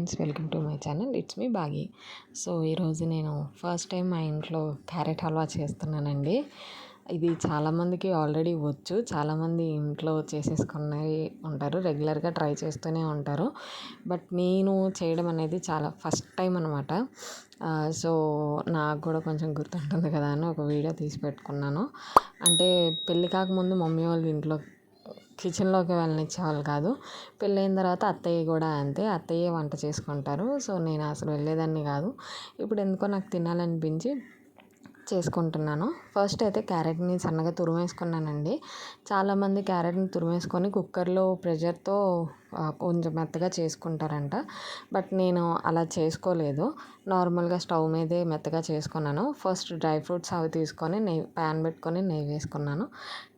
Friends, welcome to my channel. It's me Bagi. So ఈరోజు నేను first time మా ఇంట్లో క్యారెట్ హల్వా చేస్తున్నానండి. ఇది చాలామందికి ఆల్రెడీ వచ్చు. చాలామంది ఇంట్లో చేసేసుకున్నవి ఉంటారు, రెగ్యులర్గా ట్రై చేస్తూనే ఉంటారు. బట్ నేను చేయడం అనేది చాలా ఫస్ట్ టైం అనమాట. సో నాకు కూడా కొంచెం గుర్తుంటుంది కదా అని ఒక వీడియో తీసి పెట్టుకున్నాను. అంటే పెళ్ళి కాకముందు మమ్మీ వాళ్ళు ఇంట్లో కిచెన్లోకి వెళ్ళనిచ్చేవాళ్ళు కాదు. పెళ్ళైన తర్వాత అత్తయ్య కూడా అంతే, అత్తయ్యే వంట చేసుకుంటారు. సో నేను అసలు వెళ్ళేదాన్ని కాదు. ఇప్పుడు ఎందుకో నాకు తినాలనిపించి చేసుకుంటున్నాను. ఫస్ట్ అయితే క్యారెట్ని సన్నగా తురిమేసుకున్నానండి. చాలామంది క్యారెట్ని తురిమేసుకొని కుక్కర్లో ప్రెషర్తో కొంచెం మెత్తగా చేసుకుంటారంట. బట్ నేను అలా చేసుకోలేదు. నార్మల్గా స్టవ్ మీదే మెత్తగా చేసుకున్నాను. ఫస్ట్ డ్రై ఫ్రూట్స్ అవి తీసుకొని ప్యాన్ పెట్టుకొని నెయ్యి వేసుకున్నాను.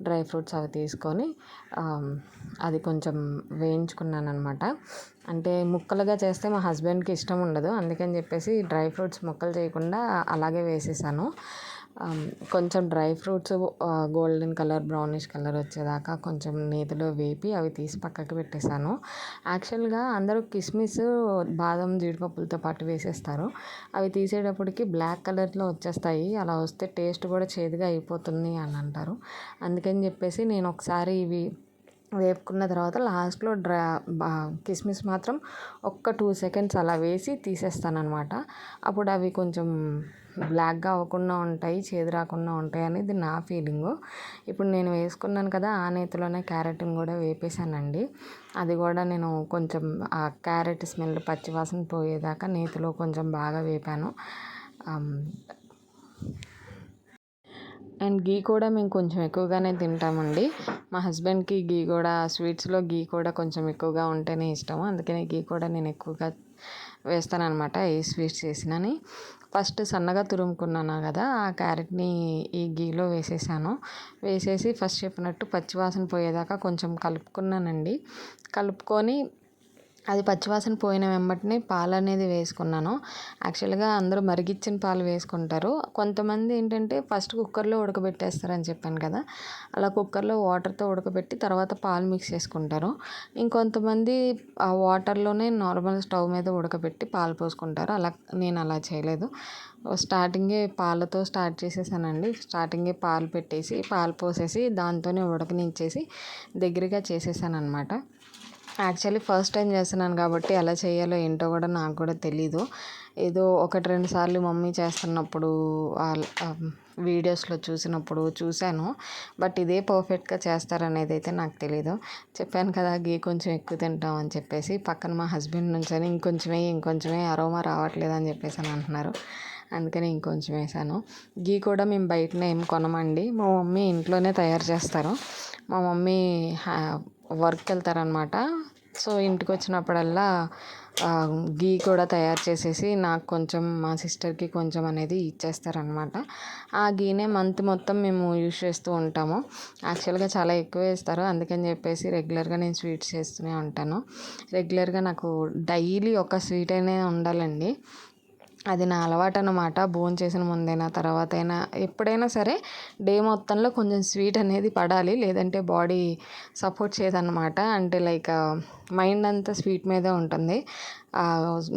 డ్రై ఫ్రూట్స్ అవి తీసుకొని అది కొంచెం వేయించుకున్నాను అనమాట. అంటే ముక్కలుగా చేస్తే మా హస్బెండ్కి ఇష్టం ఉండదు. అందుకని చెప్పేసి డ్రై ఫ్రూట్స్ ముక్కలు చేయకుండా అలాగే వేసేసాను. కొంచెం dry fruits golden colour, brownish colour వచ్చేదాకా కొంచెం నేతిలో వేపి అవి తీసి పక్కకి పెట్టేశాను. యాక్చువల్గా అందరూ కిస్మిస్, బాదం, జీడిపప్పులతో పాటు వేసేస్తారు. అవి తీసేటప్పటికి బ్లాక్ కలర్లో వచ్చేస్తాయి. అలా వస్తే టేస్ట్ కూడా చేదుగా అయిపోతుంది అని అంటారు. అందుకని చెప్పేసి నేను ఒకసారి ఇవి వేపుకున్న తర్వాత లాస్ట్లో కిస్మిస్ మాత్రం ఒక్క 2 సెకండ్స్ అలా వేసి తీసేస్తాను అనమాట. అప్పుడు అవి కొంచెం బ్లాక్గా అవ్వకుండా ఉంటాయి, చేదు రాకుండా ఉంటాయి అనేది నా ఫీలింగు. ఇప్పుడు నేను వేసుకున్నాను కదా, ఆ నేతిలోనే క్యారెట్ని కూడా వేపేసానండి. అది కూడా నేను కొంచెం ఆ క్యారెట్ స్మెల్ పచ్చివాసన పోయేదాకా నేతిలో కొంచెం బాగా వేపాను. అండ్ గీ కూడా మేము కొంచెం ఎక్కువగానే తింటామండి. మా హస్బెండ్కి గీ కూడా, స్వీట్స్లో గీ కూడా కొంచెం ఎక్కువగా ఉంటేనే ఇష్టము. అందుకని గీ కూడా నేను ఎక్కువగా వేస్తానన్నమాట. ఏ స్వీట్స్ చేసినని ఫస్ట్ సన్నగా తురుముకున్నాను కదా, ఆ క్యారెట్ని ఈ గీలో వేసేసాను. వేసేసి ఫస్ట్ చెప్పినట్టు పచ్చివాసన పోయేదాకా కొంచెం కలుపుకున్నానండి. కలుపుకొని అది పచ్చివాసన పోయిన వెంబటనే పాలు అనేది వేసుకున్నాను. యాక్చువల్గా అందరూ మరిగిచ్చిన పాలు వేసుకుంటారు. కొంతమంది ఏంటంటే ఫస్ట్ కుక్కర్లో ఉడకబెట్టేస్తారని చెప్పాను కదా, అలా కుక్కర్లో వాటర్తో ఉడకబెట్టి తర్వాత పాలు మిక్స్ చేసుకుంటారు. ఇంకొంతమంది ఆ వాటర్లోనే నార్మల్ స్టవ్ మీద ఉడకబెట్టి పాలు పోసుకుంటారు. నేను అలా చేయలేదు. స్టార్టింగే పాలతో స్టార్ట్ చేసేసానండి. స్టార్టింగే పాలు పెట్టేసి పాలు పోసేసి దాంతోనే ఉడకనిచ్చేసి దగ్గరగా చేసేసాను అనమాట. యాక్చువల్లీ ఫస్ట్ టైం చేస్తున్నాను కాబట్టి ఎలా చేయాలో ఏంటో కూడా నాకు కూడా తెలీదు. ఏదో 1-2 సార్లు మమ్మీ చేస్తున్నప్పుడు వీడియోస్లో చూసినప్పుడు చూశాను. బట్ ఇదే పర్ఫెక్ట్గా చేస్తారనేది అయితే నాకు తెలీదు. చెప్పాను కదా, గీ కొంచెం ఎక్కువ తింటాం అని చెప్పేసి. పక్కన మా హస్బెండ్ నుంచని ఇంకొంచెమే అరోమా రావట్లేదు అని చెప్పేసి అని అంటున్నారు. అందుకని ఇంకొంచెం వేసాను. గీ కూడా మేము బయటనే ఏం కొనమండి. మా మమ్మీ ఇంట్లోనే తయారు చేస్తారు. మా మమ్మీ వర్క్కి వెళ్తారనమాట. సో ఇంటికి వచ్చినప్పుడల్లా గీ కూడా తయారు చేసేసి నాకు కొంచెం, మా సిస్టర్కి కొంచెం అనేది ఇచ్చేస్తారనమాట. ఆ గీనే మంత్ మొత్తం మేము యూజ్ చేస్తూ ఉంటాము. యాక్చువల్గా చాలా ఎక్కువ వేస్తారు. అందుకని చెప్పేసి రెగ్యులర్గా నేను స్వీట్స్ చేస్తూనే ఉంటాను. రెగ్యులర్గా నాకు డైలీ ఒక స్వీట్ అయినా ఉండాలండి. అది నా అలవాటు అన్నమాట. భోంచేసిన ముందైనా తర్వాత అయినా ఎప్పుడైనా సరే డే మొత్తంలో కొంచెం స్వీట్ అనేది పడాలి. లేదంటే బాడీ సపోర్ట్ చేయదన్నమాట. అంటే లైక్ మైండ్ అంతా స్వీట్ మీదే ఉంటుంది.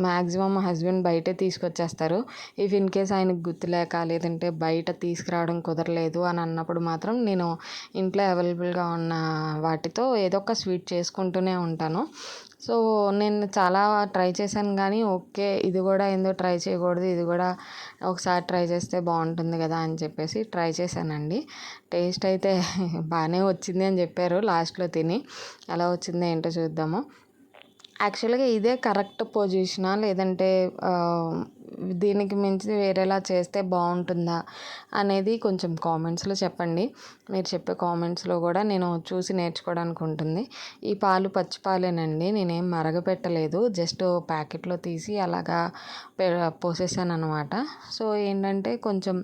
మ్యాక్సిమం మా హస్బెండ్ బయటే తీసుకొచ్చేస్తారు. ఇఫ్ ఇన్ కేస్ ఆయనకు గుర్తులేక లేదంటే బయట తీసుకురావడం కుదరలేదు అని అన్నప్పుడు మాత్రం నేను ఇంట్లో అవైలబుల్గా ఉన్న వాటితో ఏదో ఒక స్వీట్ చేసుకుంటూనే ఉంటాను. సో నేను చాలా ట్రై చేశాను కానీ ఓకే, ఇది కూడా ఎందుకు ట్రై చేయకూడదు, ఇది కూడా ఒకసారి ట్రై చేస్తే బాగుంటుంది కదా అని చెప్పేసి ట్రై చేశానండి. టేస్ట్ అయితే బాగానే వచ్చింది అని చెప్పారు లాస్ట్లో తిని. ఎలా వచ్చిందో ఏంటో చూద్దాము. యాక్చువల్గా ఇదే కరెక్ట్ పొజిషనా, లేదంటే దీనికి మించి వేరేలా చేస్తే బాగుంటుందా అనేది కొంచెం కామెంట్స్లో చెప్పండి. మీరు చెప్పే కామెంట్స్లో కూడా నేను చూసి నేర్చుకోవడానికి ఉంటుంది. ఈ పాలు పచ్చి పాలేనండి, నేనేం మరగపెట్టలేదు. జస్ట్ ప్యాకెట్లో తీసి అలాగా పోసేసాను అనమాట. సో ఏంటంటే కొంచెం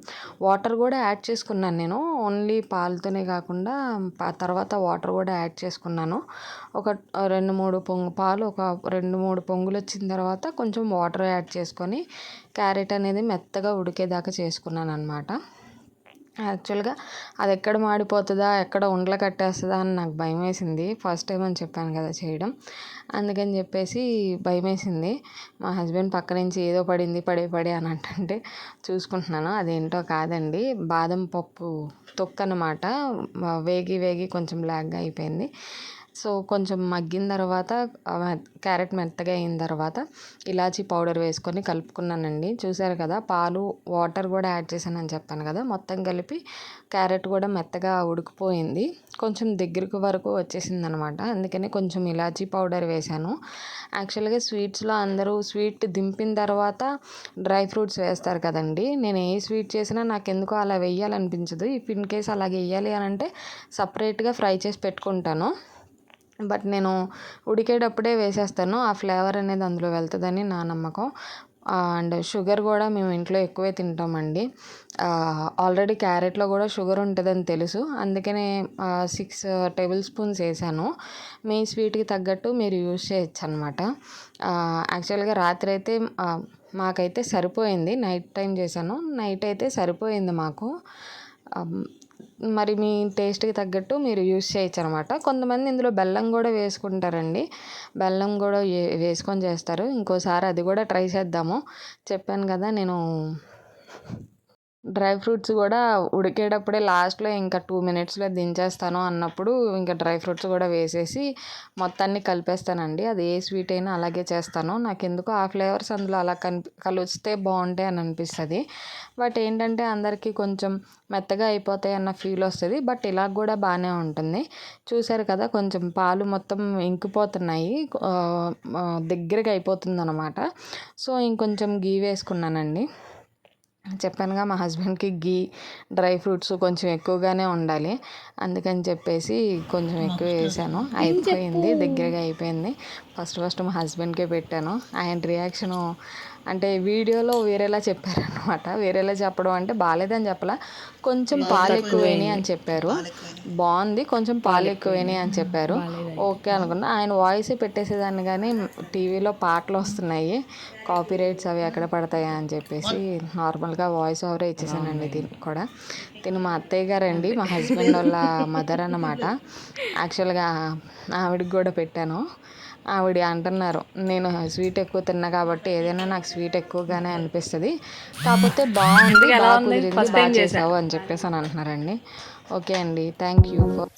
వాటర్ కూడా యాడ్ చేసుకున్నాను నేను. ఓన్లీ పాలతోనే కాకుండా తర్వాత వాటర్ కూడా యాడ్ చేసుకున్నాను. ఒక 2-3 పాలు ఒక 2-3 పొంగులు వచ్చిన తర్వాత కొంచెం వాటర్ యాడ్ చేసుకొని క్యారెట్ అనేది మెత్తగా ఉడికేదాకా చేసుకున్నాను అనమాట. యాక్చువల్గా అది ఎక్కడ మాడిపోతుందా, ఎక్కడ ఉండలు కట్టేస్తుందా అని నాకు భయం వేసింది. ఫస్ట్ టైం అని చెప్పాను కదా చేయడం, అందుకని చెప్పేసి భయం వేసింది. మా హస్బెండ్ పక్క నుంచి ఏదో పడింది పడే అని అంటే చూసుకుంటున్నాను. అదేంటో కాదండి, బాదం పప్పు తొక్కు అన్నమాట. వేగి కొంచెం బ్లాక్గా అయిపోయింది. సో కొంచెం మగ్గిన తర్వాత క్యారెట్ మెత్తగా అయిన తర్వాత ఇలాచీ పౌడర్ వేసుకొని కలుపుకున్నానండి. చూసారు కదా, పాలు వాటర్ కూడా యాడ్ చేశానని చెప్పాను కదా, మొత్తం కలిపి క్యారెట్ కూడా మెత్తగా ఉడికిపోయింది. కొంచెం దగ్గరికి వరకు వచ్చేసింది అనమాట. అందుకని కొంచెం ఇలాచీ పౌడర్ వేశాను. యాక్చువల్గా స్వీట్స్లో అందరూ స్వీట్ దింపిన తర్వాత డ్రై ఫ్రూట్స్ వేస్తారు కదండి. నేను ఏ స్వీట్ చేసినా నాకు ఎందుకో అలా వేయాలనిపించదు. ఇఫ్ ఇన్ కేస్ అలా వేయాలి అని అంటే సపరేట్గా ఫ్రై చేసి పెట్టుకుంటాను. బట్ నేను ఉడికేటప్పుడే వేసేస్తాను. ఆ ఫ్లేవర్ అనేది అందులో వెళ్తుందని నా నమ్మకం. అండ్ షుగర్ కూడా మేము ఇంట్లో ఎక్కువే తింటామండి. ఆల్రెడీ క్యారెట్లో కూడా షుగర్ ఉంటుందని తెలుసు. అందుకనే 6 టేబుల్ స్పూన్స్ వేసాను. మీ స్వీట్కి తగ్గట్టు మీరు యూజ్ చేయొచ్చు అనమాట. యాక్చువల్గా రాత్రి అయితే మాకైతే సరిపోయింది. నైట్ టైం చేశాను, నైట్ అయితే సరిపోయింది మాకు. మరి మీ టేస్ట్కి తగ్గట్టు మీరు యూస్ చేయొచ్చు అనమాట. కొంతమంది ఇందులో బెల్లం కూడా వేసుకుంటారండి. బెల్లం కూడా వేసుకొని చేస్తారు. ఇంకోసారి అది కూడా ట్రై చేద్దాము. చెప్పాను కదా, నేను డ్రై ఫ్రూట్స్ కూడా ఉడికేటప్పుడే లాస్ట్లో ఇంకా 2 మినిట్స్లో దించేస్తాను అన్నప్పుడు ఇంకా డ్రై ఫ్రూట్స్ కూడా వేసేసి మొత్తాన్ని కలిపేస్తానండి. అది ఏ స్వీట్ అయినా అలాగే చేస్తాను. నాకు ఎందుకో ఆ ఫ్లేవర్స్ అందులో అలా కలిస్తే బాగుంటాయి అని అనిపిస్తుంది. బట్ ఏంటంటే అందరికీ కొంచెం మెత్తగా అయిపోతాయి అన్న ఫీల్ వస్తుంది. బట్ ఇలా కూడా బాగానే ఉంటుంది. చూసారు కదా, కొంచెం పాలు మొత్తం ఇంకిపోతున్నాయి, దగ్గరగా అయిపోతుంది అనమాట. సో ఇంకొంచెం గీ వేసుకున్నానండి. చెప్పానుగా, మా హస్బెండ్కి గీ డ్రై ఫ్రూట్స్ కొంచెం ఎక్కువగానే ఉండాలి. అందుకని చెప్పేసి కొంచెం ఎక్కువ వేసాను. అయిపోయింది, దగ్గరగా అయిపోయింది. ఫస్ట్ మా హస్బెండ్కే పెట్టాను. ఆయన రియాక్షను అంటే వీడియోలో వేరేలా చెప్పారనమాట. వేరేలా చెప్పడం అంటే బాగాలేదని చెప్పలా, కొంచెం పాలు ఎక్కువైనాయి అని చెప్పారు. బాగుంది, కొంచెం పాలు ఎక్కువైనాయి అని చెప్పారు. ఓకే అనుకున్నా. ఆయన వాయిస్ పెట్టేసేదాన్ని, కానీ టీవీలో పాటలు వస్తున్నాయి, కాపీ రైట్స్ అవి ఎక్కడ పడతాయా అని చెప్పేసి నార్మల్గా వాయిస్ ఓవరే ఇచ్చేసానండి. దీనికి కూడా తిను మా అత్తయ్య గారండి, మా హస్బెండ్ వాళ్ళ మదర్ అన్నమాట. యాక్చువల్గా ఆవిడకి కూడా పెట్టాను. ఆవిడ అంటున్నారు, నేను స్వీట్ ఎక్కువ తిన్నా కాబట్టి ఏదైనా నాకు స్వీట్ ఎక్కువగానే అనిపిస్తుంది, కాకపోతే బాగుంది, బాగా కుదిరింది, బాగా చేసావు అని చెప్పేసి అని అంటున్నారండి. ఓకే అండి, థ్యాంక్ యూ ఫర్